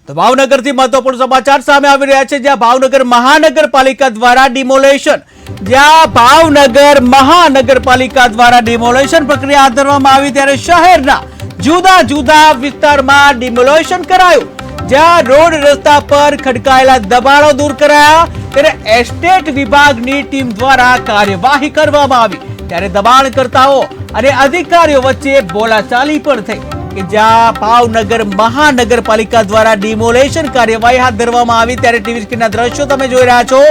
તો ભાવનગરથી મહત્વપૂર્ણ સમાચાર સામે આવી રહ્યા છે, જ્યાં ભાવનગર મહાનગરપાલિકા દ્વારા ડિમોલેશન પ્રક્રિયા હાથ ધરવામાં આવી, ત્યારે શહેરના જુદા જુદા વિસ્તારમાં ડિમોલેશન કરાયું, જ્યાં રોડ રસ્તા પર ખડકાયેલા દબાણો દૂર કરાયા, ત્યારે એસ્ટેટ વિભાગની ટીમ દ્વારા કાર્યવાહી કરવામાં આવી, ત્યારે દબાણકર્તાઓ અને અધિકારીઓ વચ્ચે બોલાચાલી પણ થઈ કે જ્યાં ભાવનગર મહાનગરપાલિકા દ્વારા ડિમોલેશન કાર્યવાહી હાથ ધરવામાં આવી, ત્યારે ટીવી સ્ક્રીનના દ્રશ્યો તમે જોઈ રહ્યા છો,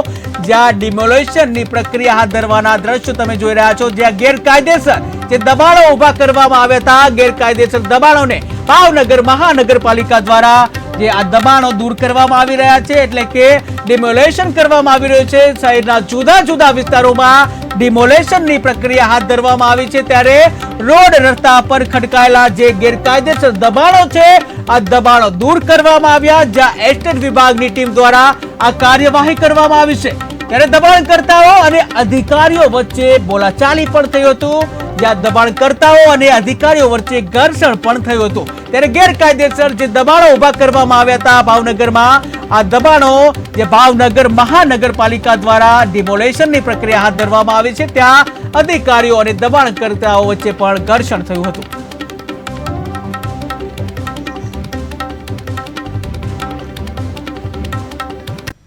જ્યાં ડિમોલેશનની પ્રક્રિયા હાથ ધરવાના દ્રશ્યો તમે જોઈ રહ્યા છો, જ્યાં ગેરકાયદેસર જે દબાણો ઉભા કરવામાં આવ્યા હતા, ગેરકાયદેસર દબાણોને ભાવનગર મહાનગરપાલિકા દ્વારા જે આ દબાણો દૂર કરવામાં આવી રહ્યા છે, એટલે કે ડિમોલેશન કરવામાં આવી રહ્યું છે. શહેરના જુદા જુદા વિસ્તારોમાં ડિમોલેશનની પ્રક્રિયા હાથ ધરવામાં આવી છે, ત્યારે રોડ રસ્તા પર ખડકાયેલા જે ગેરકાયદેસર દબાણો છે, આ દબાણો દૂર કરવામાં આવ્યા, જ્યાં એસ્ટેટ વિભાગની ટીમ દ્વારા આ કાર્યવાહી કરવામાં આવી છે, ત્યારે દબાણકર્તાઓ અને અધિકારીઓ વચ્ચે બોલાચાલી પણ થયું હતું, જ્યાં દબાણકર્તાઓ અને અધિકારીઓ વચ્ચે ઘર્ષણ પણ થયું હતું, ત્યારે ગેરકાયદેસર જે દબાણો ઉભા કરવામાં આવ્યા હતા ભાવનગરમાં, આ દબાણો જે ભાવનગર મહાનગરપાલિકા દ્વારા ડિમોલેશનની પ્રક્રિયા હાથ ધરવામાં આવી છે, ત્યાં અધિકારીઓ અને દબાણકર્તાઓ વચ્ચે પણ ઘર્ષણ થયું હતું.